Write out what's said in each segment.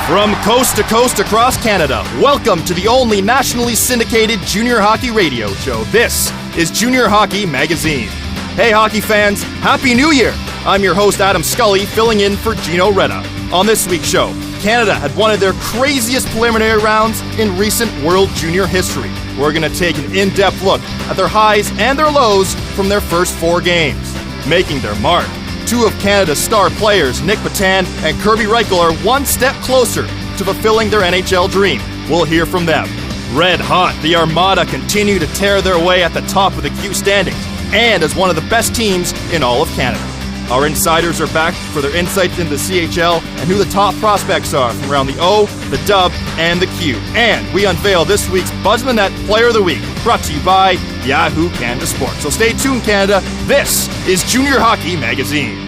From coast to coast across Canada, welcome to the only nationally syndicated junior hockey radio show. This is Junior Hockey Magazine. Hey hockey fans, Happy New Year! I'm your host Adam Scully, filling in for Gino Retta. On this week's show, Canada had one of their craziest preliminary rounds in recent World Junior history. We're going to take an in-depth look at their highs and their lows from their first 4 games. Making their mark, 2 of Canada's star players, Nick Petan and Kirby Reichel, are one step closer to fulfilling their NHL dream. We'll hear from them. Red hot, the Armada continue to tear their way at the top of the Q standings, and as one of the best teams in all of Canada. Our insiders are back for their insights into the CHL and who the top prospects are from around the O, the Dub, and the Q. And we unveil this week's Buzz in the Net Player of the Week, brought to you by Yahoo Canada Sports. So stay tuned, Canada. This is Junior Hockey Magazine.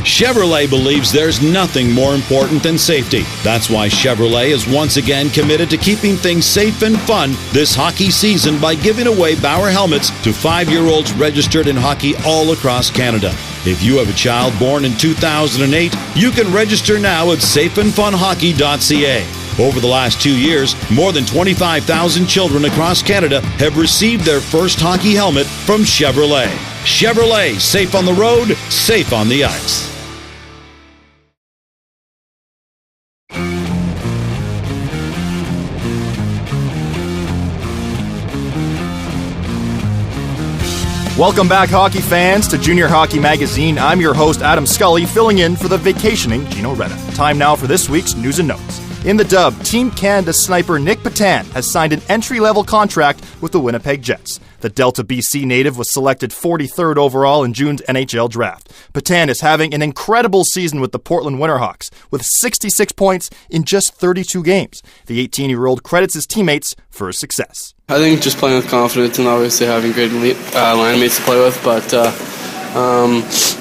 Chevrolet believes there's nothing more important than safety. That's why Chevrolet is once again committed to keeping things safe and fun this hockey season by giving away Bauer helmets to 5-year-olds registered in hockey all across Canada. If you have a child born in 2008, you can register now at safeandfunhockey.ca. Over the last 2 years, more than 25,000 children across Canada have received their first hockey helmet from Chevrolet. Chevrolet, safe on the road, safe on the ice. Welcome back, hockey fans, to Junior Hockey Magazine. I'm your host, Adam Scully, filling in for the vacationing Gino Retta. Time now for this week's news and notes. In the Dub, Team Canada sniper Nick Petan has signed an entry-level contract with the Winnipeg Jets. The Delta BC native was selected 43rd overall in June's NHL draft. Petan is having an incredible season with the Portland Winterhawks, with 66 points in just 32 games. The 18-year-old credits his teammates for his success. I think just playing with confidence and obviously having great line mates to play with, but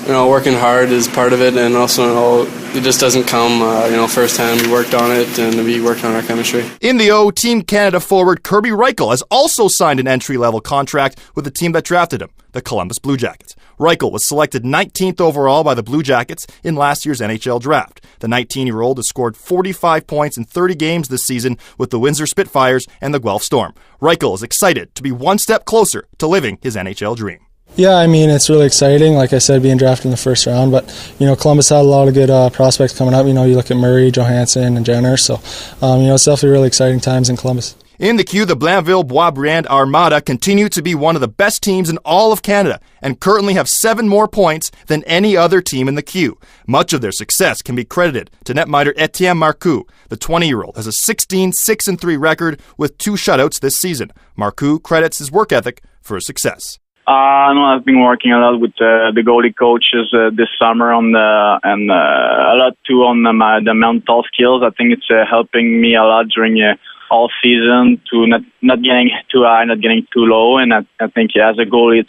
working hard is part of it, and also it just doesn't come firsthand. We worked on it, and we worked on our chemistry. In the O, Team Canada forward Kirby Reichel has also signed an entry-level contract with the team that drafted him, the Columbus Blue Jackets. Reichel was selected 19th overall by the Blue Jackets in last year's NHL draft. The 19-year-old has scored 45 points in 30 games this season with the Windsor Spitfires and the Guelph Storm. Reichel is excited to be one step closer to living his NHL dream. Yeah, I mean, it's really exciting, like I said, being drafted in the first round, but, Columbus had a lot of good prospects coming up. You look at Murray, Johansson, and Jenner, so, it's definitely really exciting times in Columbus. In the Q, the Blainville-Boisbriand Armada continue to be one of the best teams in all of Canada and currently have 7 more points than any other team in the Q. Much of their success can be credited to netminder Etienne Marcoux. The 20-year-old has a 16-6-3 record with 2 shutouts this season. Marcoux credits his work ethic for his success. I've been working a lot with the goalie coaches this summer and a lot too on the mental skills. I think it's helping me a lot during all season to not getting too high, not getting too low. And I think as a goalie,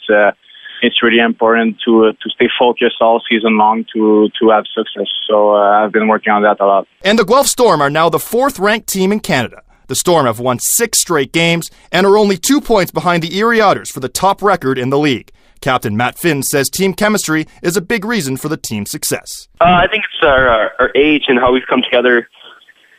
it's really important to stay focused all season long to have success. So I've been working on that a lot. And the Guelph Storm are now the 4th-ranked team in Canada. The Storm have won 6 straight games and are only 2 points behind the Erie Otters for the top record in the league. Captain Matt Finn says team chemistry is a big reason for the team's success. I think it's our age and how we've come together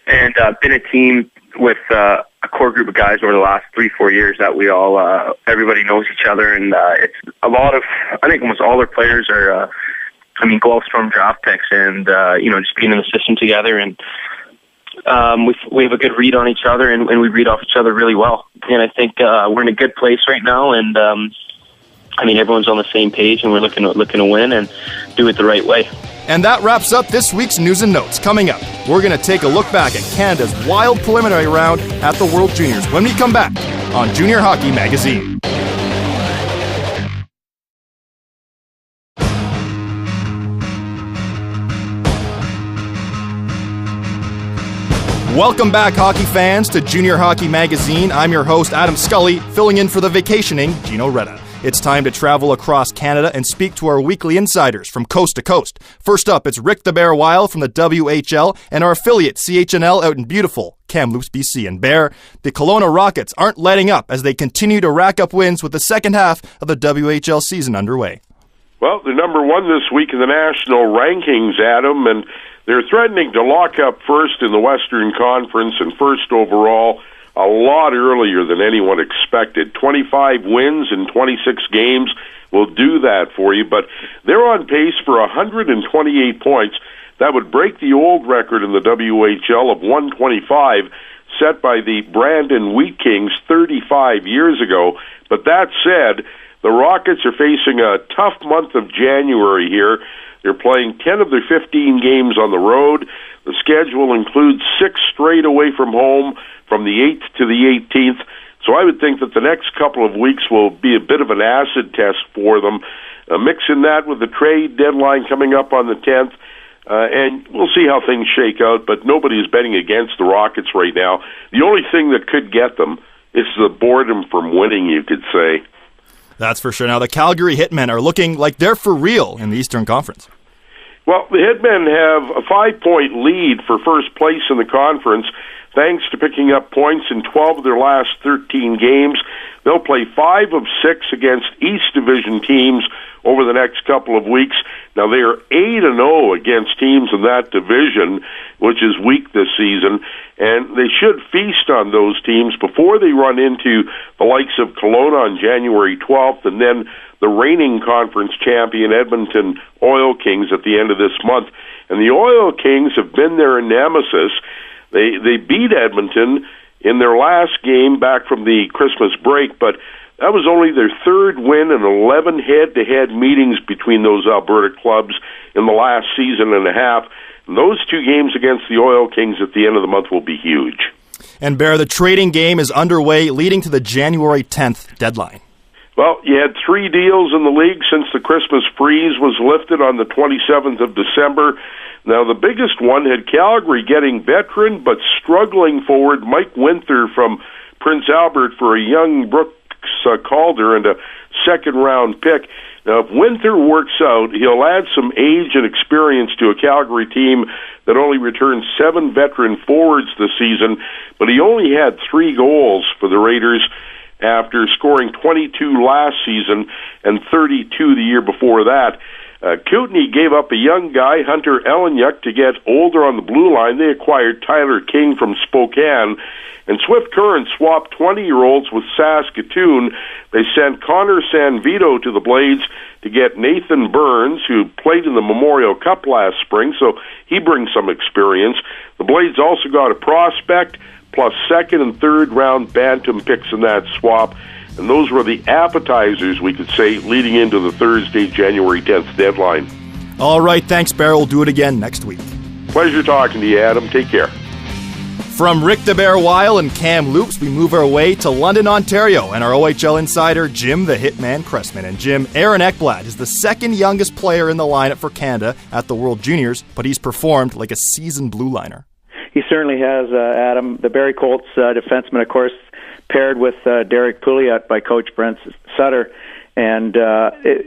and been a team with a core group of guys over the last 3-4 years that we all, everybody knows each other, and it's a lot of, I think almost all our players are, Guelph Storm draft picks, and, just being in the system together, and we have a good read on each other, and we read off each other really well. And I think we're in a good place right now, and everyone's on the same page, and we're looking to win and do it the right way. And that wraps up this week's News and Notes. Coming up, we're going to take a look back at Canada's wild preliminary round at the World Juniors when we come back on Junior Hockey Magazine. Welcome back, hockey fans, to Junior Hockey Magazine. I'm your host, Adam Scully, filling in for the vacationing Gino Retta. It's time to travel across Canada and speak to our weekly insiders from coast to coast. First up, it's Rick the Bear Weil from the WHL and our affiliate CHNL out in beautiful Kamloops, BC. And Bear, the Kelowna Rockets aren't letting up as they continue to rack up wins with the second half of the WHL season underway. Well, they're number 1 this week in the national rankings, Adam, and They're threatening to lock up first in the Western Conference and first overall a lot earlier than anyone expected. 25 wins in 26 games will do that for you, but they're on pace for 128 points. That would break the old record in the WHL of 125 set by the Brandon Wheat Kings 35 years ago. But that said, the Rockets are facing a tough month of January here. They're playing 10 of their 15 games on the road. The schedule includes 6 straight away from home from the 8th to the 18th. So I would think that the next couple of weeks will be a bit of an acid test for them. Mixing that with the trade deadline coming up on the 10th, and we'll see how things shake out, but nobody is betting against the Rockets right now. The only thing that could get them is the boredom from winning, you could say. That's for sure. Now, the Calgary Hitmen are looking like they're for real in the Eastern Conference. Well, the Hitmen have a 5-point lead for first place in the conference, thanks to picking up points in 12 of their last 13 games. They'll play 5 of 6 against East Division teams over the next couple of weeks. Now, they are 8-0 against teams in that division, which is weak this season, and they should feast on those teams before they run into the likes of Kelowna on January 12th, and then the reigning conference champion Edmonton Oil Kings at the end of this month. And the Oil Kings have been their nemesis. They beat Edmonton in their last game back from the Christmas break, but that was only their third win in 11 head-to-head meetings between those Alberta clubs in the last season and a half. And those 2 games against the Oil Kings at the end of the month will be huge. And Bear, the trading game is underway, leading to the January 10th deadline. Well, you had 3 deals in the league since the Christmas freeze was lifted on the 27th of December. Now, the biggest one had Calgary getting veteran but struggling forward Mike Winther from Prince Albert for a young Brooks Calder and a second-round pick. Now, if Winther works out, he'll add some age and experience to a Calgary team that only returned 7 veteran forwards this season, but he only had 3 goals for the Raiders after scoring 22 last season and 32 the year before that. Kootenay gave up a young guy, Hunter Ellenyuk, to get older on the blue line. They acquired Tyler King from Spokane. And Swift Current swapped 20-year-olds with Saskatoon. They sent Connor Sanvito to the Blades to get Nathan Burns, who played in the Memorial Cup last spring, so he brings some experience. The Blades also got a prospect, plus second and third round bantam picks in that swap. And those were the appetizers, we could say, leading into the Thursday, January 10th deadline. All right, thanks, Bear. We'll do it again next week. Pleasure talking to you, Adam. Take care. From Rick the Bear Weil and Cam Loops, we move our way to London, Ontario, and our OHL insider, Jim the Hitman Cressman. And Jim, Aaron Ekblad is the second youngest player in the lineup for Canada at the World Juniors, but he's performed like a seasoned blue liner. He certainly has, Adam. The Barrie Colts defenseman, of course, paired with Derek Pouliot by Coach Brent Sutter, and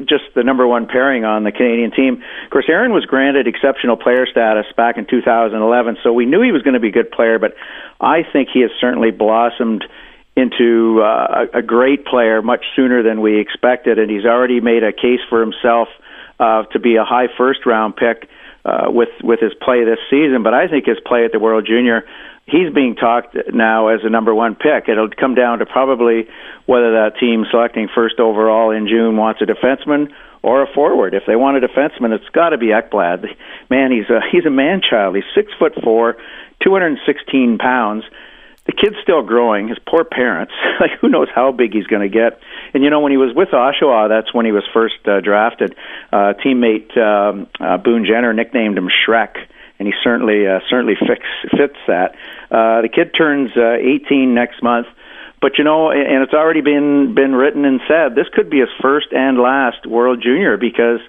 just the number one pairing on the Canadian team. Of course, Aaron was granted exceptional player status back in 2011, so we knew he was going to be a good player, but I think he has certainly blossomed into a great player much sooner than we expected, and he's already made a case for himself to be a high first-round pick with his play this season. But I think his play at the World Junior, he's being talked now as a number one pick. It'll come down to probably whether that team selecting first overall in June wants a defenseman or a forward. If they want a defenseman, it's got to be Ekblad. Man, he's a man-child. He's 6'4", 216 pounds. The kid's still growing. His poor parents. Like, who knows how big he's going to get? And, when he was with Oshawa, that's when he was first drafted. Teammate Boone Jenner nicknamed him Shrek, and he certainly fits that. The kid turns 18 next month. But, and it's already been written and said, this could be his first and last World Junior, because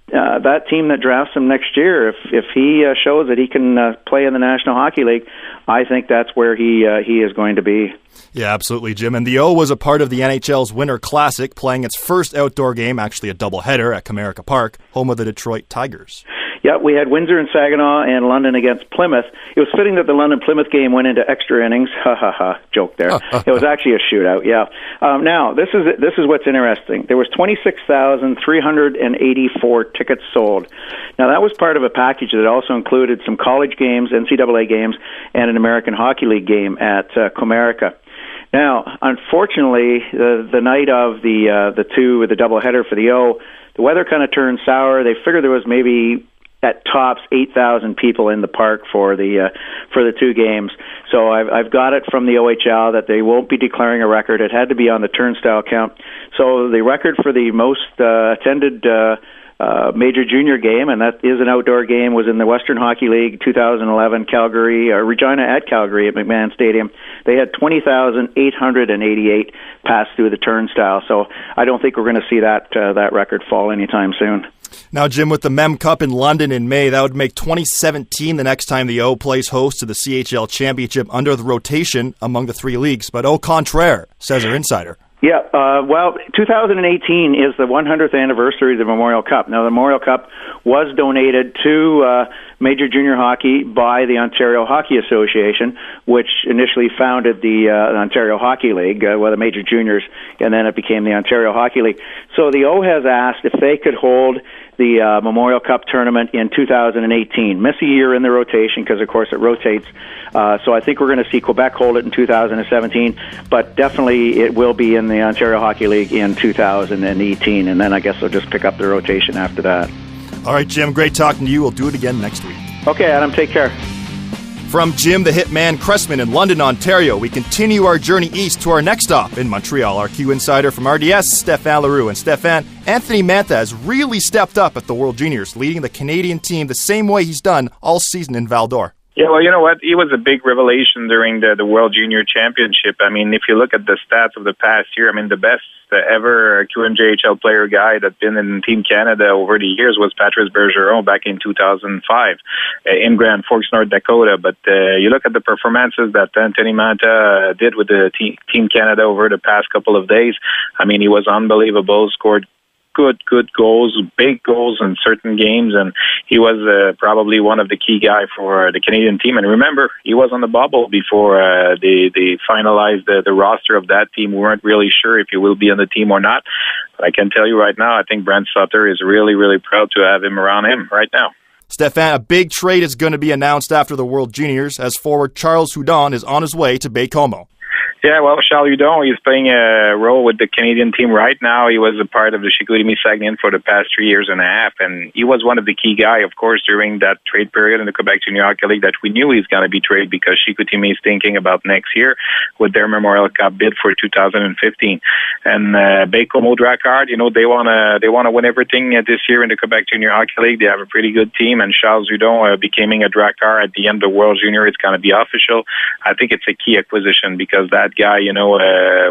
that team that drafts him next year, if he shows that he can play in the National Hockey League, I think that's where he is going to be. Yeah, absolutely, Jim. And the O was a part of the NHL's Winter Classic, playing its first outdoor game, actually a doubleheader at Comerica Park, home of the Detroit Tigers. Yeah, we had Windsor and Saginaw and London against Plymouth. It was fitting that the London-Plymouth game went into extra innings. Ha ha ha! Joke there. It was actually a shootout. Yeah. Now this is what's interesting. There was 26,384 tickets sold. Now that was part of a package that also included some college games, NCAA games, and an American Hockey League game at Comerica. Now, unfortunately, the night of the doubleheader for the O, the weather kind of turned sour. They figured there was maybe at tops 8,000 people in the park for the two games. So I've got it from the OHL that they won't be declaring a record. It had to be on the turnstile count. So the record for the most attended major junior game, and that is an outdoor game, was in the Western Hockey League 2011 Regina at Calgary at McMahon Stadium. They had 20,888 pass through the turnstile. So I don't think we're going to see that record fall anytime soon. Now, Jim, with the Mem Cup in London in May, that would make 2017 the next time the O plays host to the CHL Championship under the rotation among the three leagues. But au contraire, says our insider. Yeah, well, 2018 is the 100th anniversary of the Memorial Cup. Now, the Memorial Cup was donated to Major Junior Hockey by the Ontario Hockey Association, which initially founded the Ontario Hockey League, the Major Juniors, and then it became the Ontario Hockey League. So the O has asked if they could hold the Memorial Cup tournament in 2018. Miss a year in the rotation because, of course, it rotates. So I think we're going to see Quebec hold it in 2017, but definitely it will be in the Ontario Hockey League in 2018, and then I guess they'll just pick up the rotation after that. All right, Jim, great talking to you. We'll do it again next week. Okay, Adam, take care. From Jim the Hitman Cressman in London, Ontario, we continue our journey east to our next stop in Montreal. Our Q Insider from RDS, Stéphane Leroux. And Stéphane, Anthony Mantha has really stepped up at the World Juniors, leading the Canadian team the same way he's done all season in Val d'Or. Yeah, well, you know what? He was a big revelation during the World Junior Championship. I mean, if you look at the stats of the past year, I mean, the best ever QMJHL player guy that's been in Team Canada over the years was Patrice Bergeron back in 2005 in Grand Forks, North Dakota. But you look at the performances that Anthony Mantha did with the Team Canada over the past couple of days. I mean, he was unbelievable, scored good goals, big goals in certain games, and he was probably one of the key guys for the Canadian team. And remember, he was on the bubble before they finalized the roster of that team. We weren't really sure if he will be on the team or not. But I can tell you right now, I think Brent Sutter is really, really proud to have him around him right now. Stéphane, a big trade is going to be announced after the World Juniors as forward Charles Hudon is on his way to Baie-Comeau. Yeah, well, Charles Hudon, he's playing a role with the Canadian team right now. He was a part of the Chicoutimi Saguenay for the past 3 years and a half, and he was one of the key guys, of course, during that trade period in the Quebec Junior Hockey League that we knew he's going to be traded because Chicoutimi is thinking about next year with their Memorial Cup bid for 2015. And Baie-Comeau Drakkard, you know, they want to win everything this year in the Quebec Junior Hockey League. They have a pretty good team, and Charles Hudon becoming a Drakkard at the end of the World Junior, it's going to be official. I think it's a key acquisition because that guy, you know,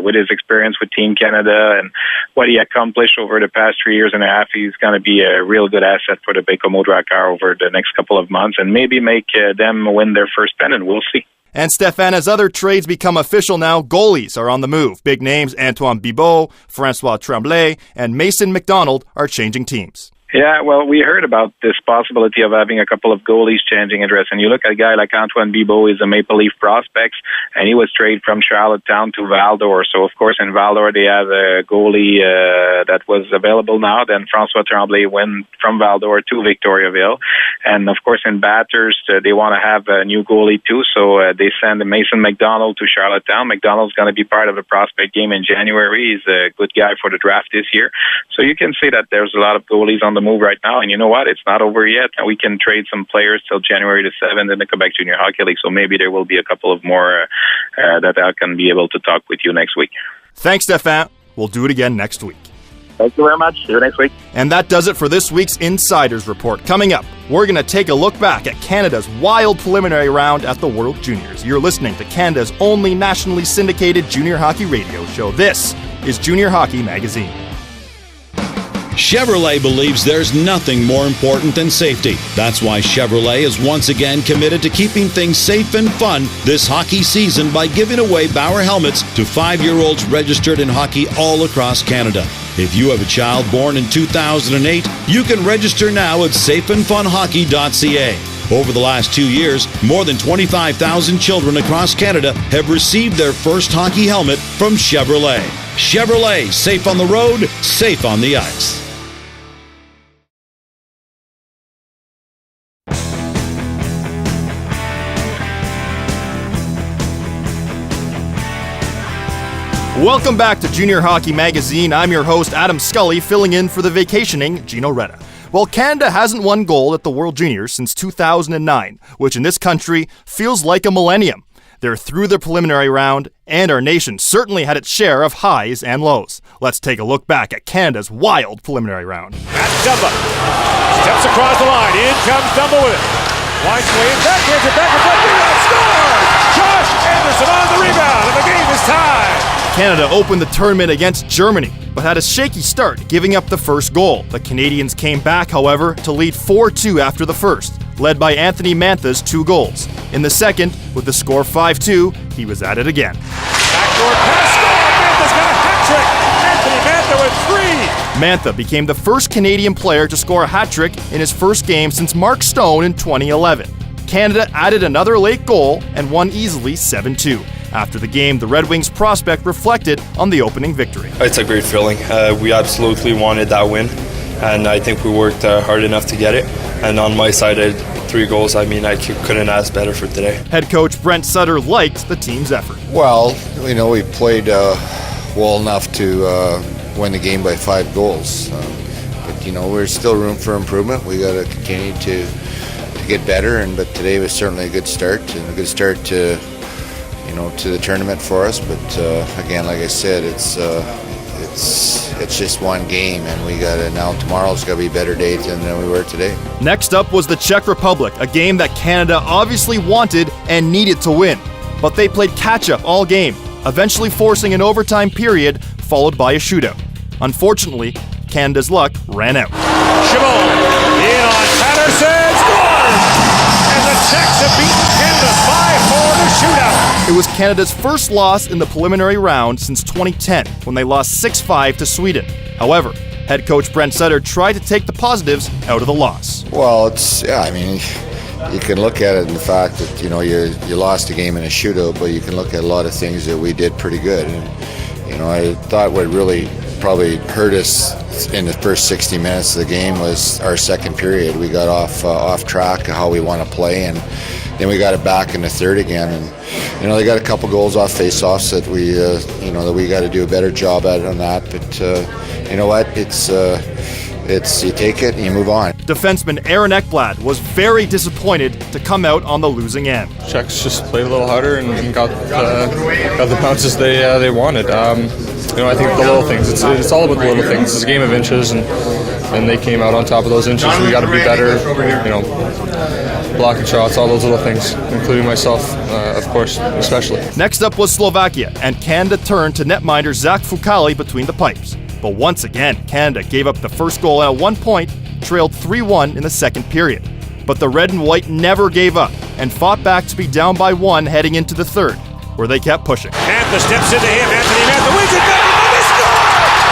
with his experience with Team Canada and what he accomplished over the past 3 years and a half, he's going to be a real good asset for the Baie-Comeau Drakkard over the next couple of months and maybe make them win their first pennant. We'll see. And Stéphane, as other trades become official now, goalies are on the move. Big names Antoine Bibeau, Francois Tremblay, and Mason McDonald are changing teams. Yeah, well, we heard about this possibility of having a couple of goalies changing address. And you look at a guy like Antoine Bibeau, he's a Maple Leaf prospect, and he was traded from Charlottetown to Val d'Or. So, of course, in Val d'Or, they have a goalie that was available now. Then Francois Tremblay went from Val d'Or to Victoriaville. And, of course, in Bathurst, they want to have a new goalie, too. So they send Mason McDonald to Charlottetown. McDonald's going to be part of the prospect game in January. He's a good guy for the draft this year. So you can see that there's a lot of goalies on the move right now, and you know what? It's not over yet. We can trade some players till January the 7th in the Quebec Junior Hockey League, so maybe there will be a couple of more that I can be able to talk with you next week. Thanks, Stéphane. We'll do it again next week. Thank you very much. See you next week. And that does it for this week's Insiders Report. Coming up, we're going to take a look back at Canada's wild preliminary round at the World Juniors. You're listening to Canada's only nationally syndicated junior hockey radio show. This is Junior Hockey Magazine. Chevrolet believes there's nothing more important than safety. That's why Chevrolet is once again committed to keeping things safe and fun this hockey season by giving away Bauer helmets to 5-year-olds registered in hockey all across Canada. If you have a child born in 2008, you can register now at safeandfunhockey.ca. Over the last 2 years, more than 25,000 children across Canada have received their first hockey helmet from Chevrolet. Chevrolet, safe on the road, safe on the ice. Welcome back to Junior Hockey Magazine. I'm your host, Adam Scully, filling in for the vacationing Gino Retta. Well, Canada hasn't won gold at the World Juniors since 2009, which in this country feels like a millennium. They're through the preliminary round, and our nation certainly had its share of highs and lows. Let's take a look back at Canada's wild preliminary round. That's Dumba. Steps across the line. In comes Dumba with it. Winds way in, backhands it back and forth. Rebound, scores! Josh Anderson on the rebound, and the game is tied. Canada opened the tournament against Germany, but had a shaky start, giving up the first goal. The Canadians came back, however, to lead 4-2 after the first, led by Anthony Mantha's 2 goals. In the second, with the score 5-2, he was at it again. Backdoor pass, score! Mantha's got a hat-trick! Anthony Mantha with 3! Mantha became the first Canadian player to score a hat-trick in his first game since Mark Stone in 2011. Canada added another late goal and won easily 7-2. After the game, the Red Wings prospect reflected on the opening victory. It's a great feeling. We absolutely wanted that win, and I think we worked hard enough to get it. And on my side, I had 3 goals. I mean, I couldn't ask better for today. Head coach Brent Sutter liked the team's effort. Well, we played well enough to win the game by 5 goals. But there's still room for improvement. We got to continue to get better. But today was certainly a good start, and a good start to the tournament for us. But again, like I said, it's just one game, and tomorrow's got to be a better day than we were today. Next up was the Czech Republic, a game that Canada obviously wanted and needed to win. But they played catch-up all game, eventually forcing an overtime period followed by a shootout. Unfortunately, Canada's luck ran out. Chabot in on Patterson, scores! And the Czechs have beaten Canada 5-4 in a shootout. It was Canada's first loss in the preliminary round since 2010, when they lost 6-5 to Sweden. However, head coach Brent Sutter tried to take the positives out of the loss. Well, you can look at it in the fact that, you lost a game in a shootout, but you can look at a lot of things that we did pretty good. And, I thought what really probably hurt us in the first 60 minutes of the game was our second period. We got off track of how we want to play, and then we got it back in the third again. And they got a couple goals off face-offs that we got to do a better job at on that. But you know what? It's you take it and you move on. Defenseman Aaron Ekblad was very disappointed to come out on the losing end. Czechs just played a little harder and got the bounces they wanted. I think the little things. It's all about the little things. It's a game of inches, and they came out on top of those inches. We got to be better. Blocking shots, all those little things, including myself, of course, especially. Next up was Slovakia, and Canada turned to netminder Zach Fucale between the pipes. But once again, Canada gave up the first goal at 1 point, trailed 3-1 in the second period. But the red and white never gave up and fought back to be down by 1 heading into the third, where they kept pushing. Mantha steps into him. Anthony Mantha wins it back, and they score!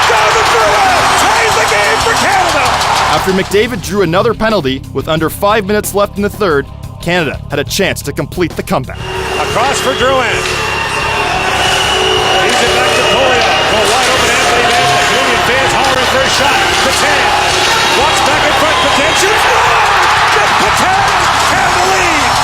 Jonathan Drouin ties the game for Canada! After McDavid drew another penalty with under 5 minutes left in the third, Canada had a chance to complete the comeback. Across for Drouin. He's it back to Polio. Go wide open, Anthony Mantha. Canadian fans hollering for a shot. Patan walks back in front. Patan shoots. Jeff Patan! Canada leads!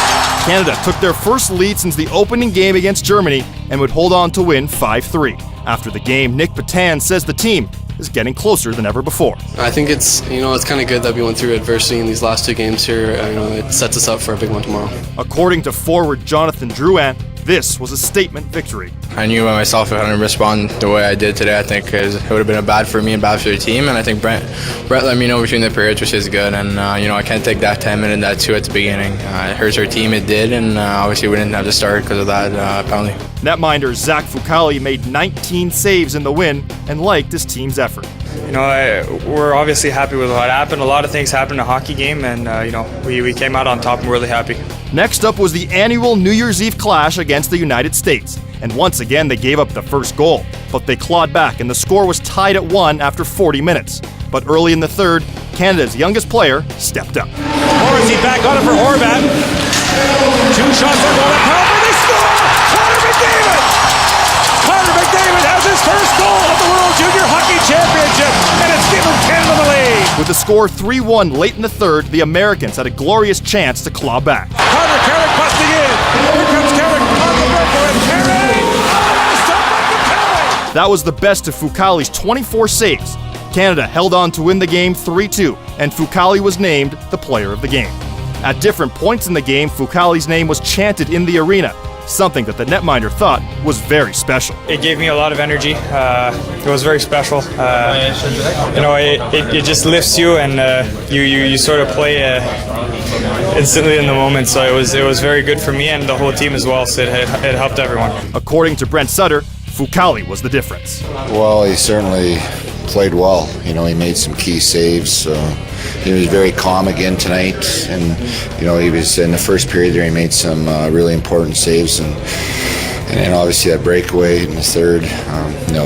Canada took their first lead since the opening game against Germany and would hold on to win 5-3. After the game, Nick Patan says the team is getting closer than ever before. I think it's kind of good that we went through adversity in these last 2 games here. It sets us up for a big one tomorrow. According to forward Jonathan Drouin, this was a statement victory. I knew by myself if I didn't respond the way I did today, I think it would have been bad for me and bad for the team. And I think Brett let me know between the periods, which is good. And, I can't take that 10 minute, that 2 at the beginning. It hurts our team, it did. And obviously we didn't have to start because of that penalty. Netminder Zach Fucale made 19 saves in the win and liked his team's effort. We're obviously happy with what happened. A lot of things happened in a hockey game, and we came out on top and we're really happy. Next up was the annual New Year's Eve clash against the United States, and once again they gave up the first goal. but they clawed back and the score was tied at 1 after 40 minutes. But early in the third, Canada's youngest player stepped up. Morrissey back on it for Horvat. 2 shots on goal at Palmer. They score! Connor McDavid! Connor McDavid has his first goal of the World Junior Hockey Championship, and it's given Canada the lead. With the score 3-1 late in the third, the Americans had a glorious chance to claw back. Connor Carrick busting in. Here comes Carrick on the breaker, and Carrick! That was the best of Fucale's 24 saves. Canada held on to win the game 3-2, and Fucale was named the player of the game. At different points in the game, Fucale's name was chanted in the arena, something that the netminder thought was very special. It gave me a lot of energy. It was very special. It just lifts you, and you sort of play instantly in the moment. So it was very good for me and the whole team as well. So it helped everyone. According to Brent Sutter, Fucale was the difference. Well, he certainly played well. He made some key saves. He was very calm again tonight, and he was in the first period there. He made some really important saves, and then obviously that breakaway in the third.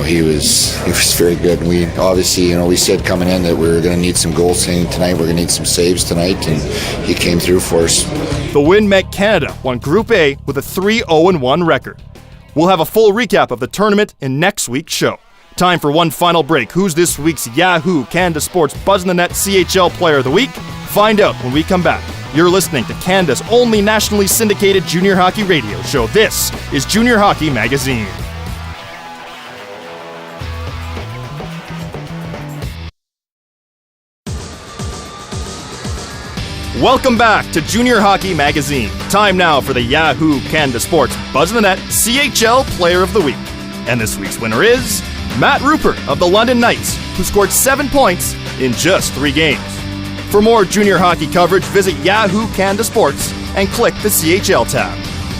He was very good. And we obviously, we said coming in that we were going to need some goaltending tonight. We're going to need some saves tonight, and he came through for us. The win meant Canada won Group A with a 3-0-1 record. We'll have a full recap of the tournament in next week's show. Time for one final break. Who's this week's Yahoo Canada Sports Buzz in the Net CHL Player of the Week? Find out when we come back. You're listening to Canada's only nationally syndicated junior hockey radio show. This is Junior Hockey Magazine. Welcome back to Junior Hockey Magazine. Time now for the Yahoo Canada Sports Buzz in the Net CHL Player of the Week. And this week's winner is Matt Rupert of the London Knights, who scored 7 points in just 3 games. For more junior hockey coverage, visit Yahoo Canada Sports and click the CHL tab.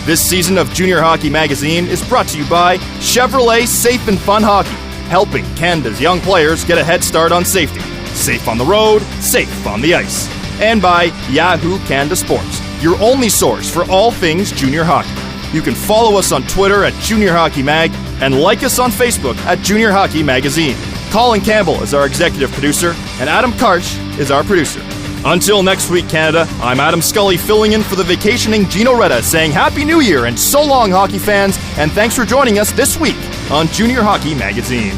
This season of Junior Hockey Magazine is brought to you by Chevrolet Safe and Fun Hockey, helping Canada's young players get a head start on safety. Safe on the road, safe on the ice. And by Yahoo Canada Sports, your only source for all things junior hockey. You can follow us on Twitter at Junior Hockey Mag and like us on Facebook at Junior Hockey Magazine. Colin Campbell is our executive producer, and Adam Karch is our producer. Until next week, Canada, I'm Adam Scully filling in for the vacationing Gino Retta, saying Happy New Year and so long, hockey fans, and thanks for joining us this week on Junior Hockey Magazine.